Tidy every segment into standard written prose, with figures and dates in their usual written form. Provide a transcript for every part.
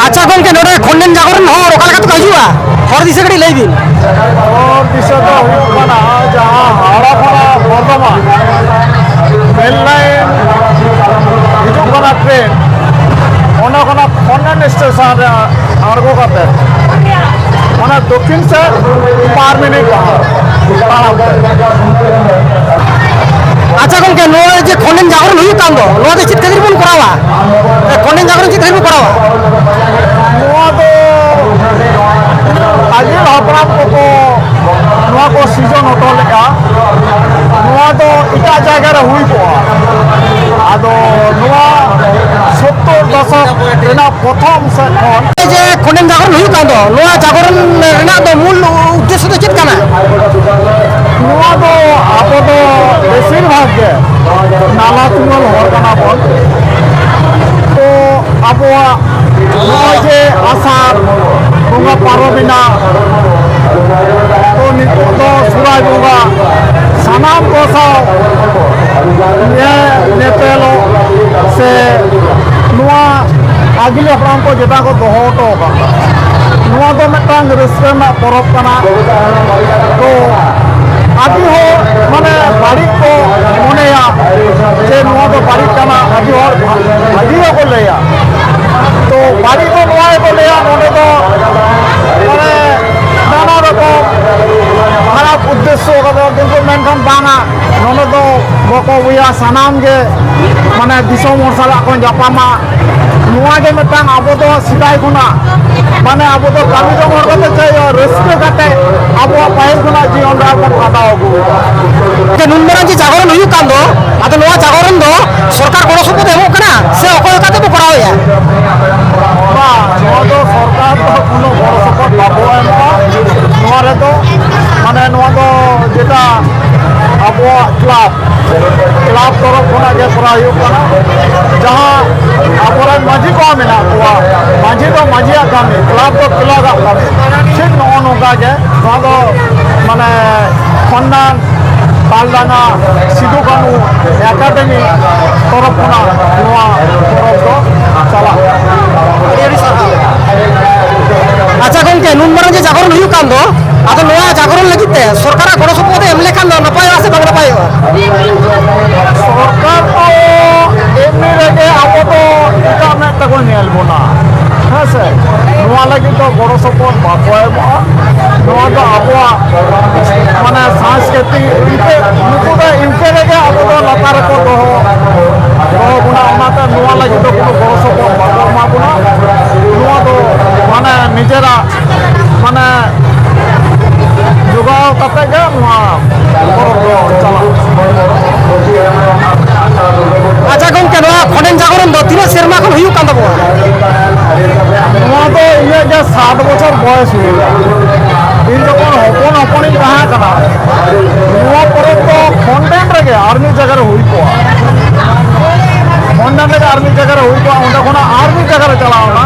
अच्छा गंके नोडे खंडन जागरण हो ओका लगा तो हजुआ हर दिसे कड़ी लई दिन और दिशा तो हुई जहाँ हाड़ा फड़ा बर्धमान रेल लाइन हिजुगना ट्रेन ओना कोना खंडन स्टेशन आड़गो करते माने दक्षिण से 4 मिनट ताड़ाम अच्छा गंके नो जे खंडन जागरण हुई कान दो नो दे चित कदिर बन करावा खंडन जागरण चित कदिर करावा नुआ तो आगे हापराम को नुआ को सीजन होतो लेका नुआ तो इटा जगह रे हुई को आदो नुआ 70 दशक रेना प्रथम से खन जे खंडन जागरण हुई कान दो नो जागरण रेना दो मूल उद्देश्य तो चित काना नुआ तो आपो तो बेसिर भाग के नाला तुमल हर कना बन तो आपो जे आसार bunga parobina to nito surai bunga sanam ko saw ye nepelo se nuwa agile hapram ko jeta ko doho to ba nuwa do metang raska na porob kana to adi ho mane bari ko moneya je nuwa do bari kana adi ho ko leya तो बाड़ी को नुआए को लिया उन्होंने तो मैंने नाना रकम खराब उद्देश्य होगा किंतु मेनखान बांगा उन्होंने तो बको हुआ सानाम के माने दिसों मरसाला को जापामा नुआ के मिटांग आबो तो सिदाई गुना माने आबो तो कामी जो मर करते चाहिए रस्ते करते आबो पाहिल गुना जीवन राह को खाता होगो के नुनमरा जी जागरण हुई कान दो आतो नुआ जागरण दो सरकार गड़ो सम्पद एमो कना से अकय काते बो कराओ या बा नुआ तो सरकार तो कोनो गड़ो सम्पद बाबो एमो नुआ रे तो माने नुआ तो जेटा आबो क्लब तरफ खना के करा हुई कना जहां आबोरे माझी को मेना कोआ माझी तो माझिया कामी क्लब तो क्लब कामी ठीक नो नोगा के नुआ तो माने खंडन तालडांगा सिदु कानू एकाडेमी तरफ खना नुआ तरफ तो चला अच्छा गंके नुनमरा जी जागरण हुई कान दो आतो नुआ जागरण लगिते सरकार गड़ो सम्पद एम लेखान दो नपाय आसे बांग नपाय सरकार तो एमनी रेगे आबो तो इटा में तको नेल बोना है से नुआ लगी तो गड़ो सम्पद बाको एमो नुआ तो आबो माने सांस्कृतिक इनके नुकु तो इनके रेगे आबो तो लतार को दोहो गुना ओनाते नुआ लगी तो कोनो गड़ो सम्पद बाको मा गुना नुआ तो माने निजेरा माने जुगाव कते के नुआ परब दो चला अच्छा गंके नुआ खंडन जागरण दो तीन सेरमा खन हुई कान दो नुआ तो ये जे 7 बছর বয়স हुई इन जखन हपन हपनी कहा कना नुआ परब तो खंडन रेगे आर्मी जगह हुई को खंडन रेगे आर्मी जगह हुई को ओंडे खना आर्मी जगह चलावना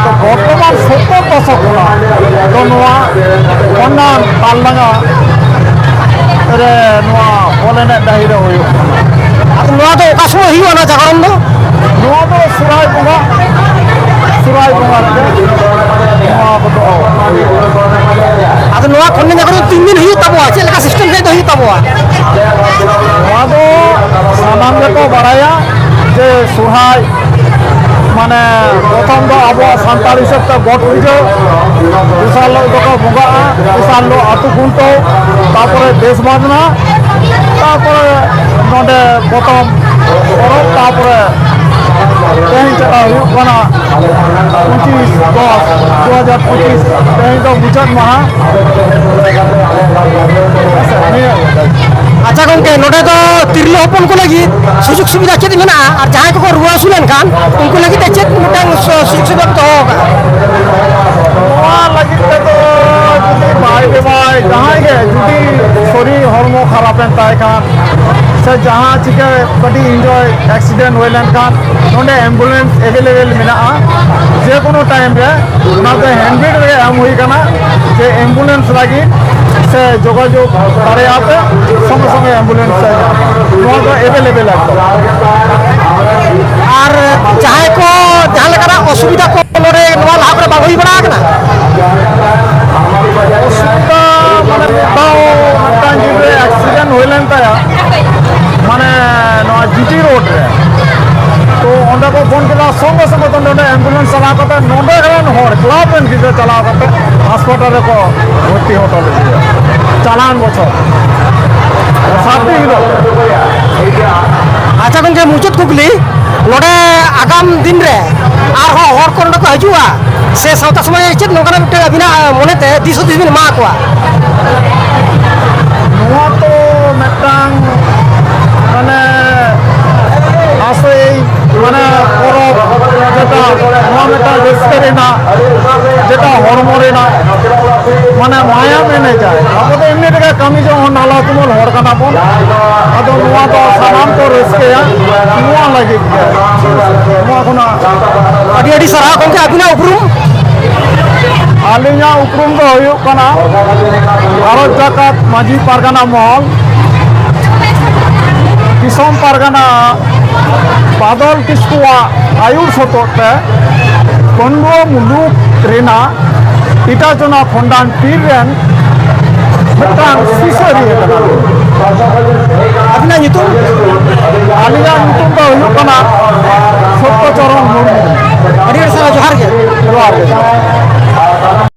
तो बर्तमान 70 दशक होना तो नुआ खंडन तालडांगा रे नुआ बोलेने डाही रे हुई आतो नुआ तो ओका समय हुई ना जागरण दो नुआ तो सुराय बुंगा रे नुआ को तो आतो नुआ खंडन जागरण 3 दिन हुई तबो चेल का सिस्टम से हुई तबो नुआ तो सामान के तो बड़ाया जे सुहाय माने प्रथम तो अब सानताल हिसाब से गट पूजा दूसरा लोग तो बुंगा तीसरा लोग आतु कुंटो तापरे देश बाजना तापरे नोडे प्रथम परब तापरे तेहिं चला हुई कना 25/10/2025 तेहिं तो मुचाद महा अच्छा गंके नोडे तो तिरलो हपन को लगी सुजुग सुविधा चेत मेना और जहां को रुआ सुलेन खान उनको लगी चेत मुटांग सुजुग सुविधा तो होगा नुआ लगी तो जुदी बाय जहां के जुदी शरीर हरमो खराब एन ताय खान से जहां चिके कटी एंजॉय एक्सीडेंट होलन खान नोडे एम्बुलेंस अवेलेबल मेना जे कोनो टाइम रे ओनाते हैंडबिल रे हम हुई कना जे एम्बुलेंस लगी से जोगाजोग दाड़ेयाते संगे संगे एम्बुलेंस से नुआ तो अवेलेबल है और जहां को जहां लेकरा असुविधा को एम्बुलेंस चला करते नोडे गलन हर क्लाब एन गिदे चला करते हॉस्पिटल रे को भर्ती होटल चालान बछर साथी गिदो अच्छा गंगे मुचाद कुकली नोडे आगाम दिन रे आर हर को नोडे को हजुआ से सावता समय चेत नोकना मिटे अबिना मोनेते दिस हुदिस बिन मा कोआ नुआ तो मेटांग माने आसे माने परब जेटा नुआ मेटा रेस्केरेना जेटा हरमोरेना माने माया मेने जाए अब तो एमनी रे कमी जो नाला तुमल हर कना बन अदो नुआ तो सामान को रेस्केया नुआ लगे नुआ कोना अडी अडी सरा गंगे अबिना उपरुम आलिया उपरुम दो हुयुग कना भारत जाकात माजी पारगाना महल दिसम पारगाना बादल किस्कुआ आयुर सतोते कोंडो मुलुक रेना इटाचना खंडान पीर रेन मिटान सिसरी कना अबिना नितुम आलिया नितुम दो हुयुग कना सत्यचरण मुर्मू अडी अडी सरा जोहार गे जोहार गे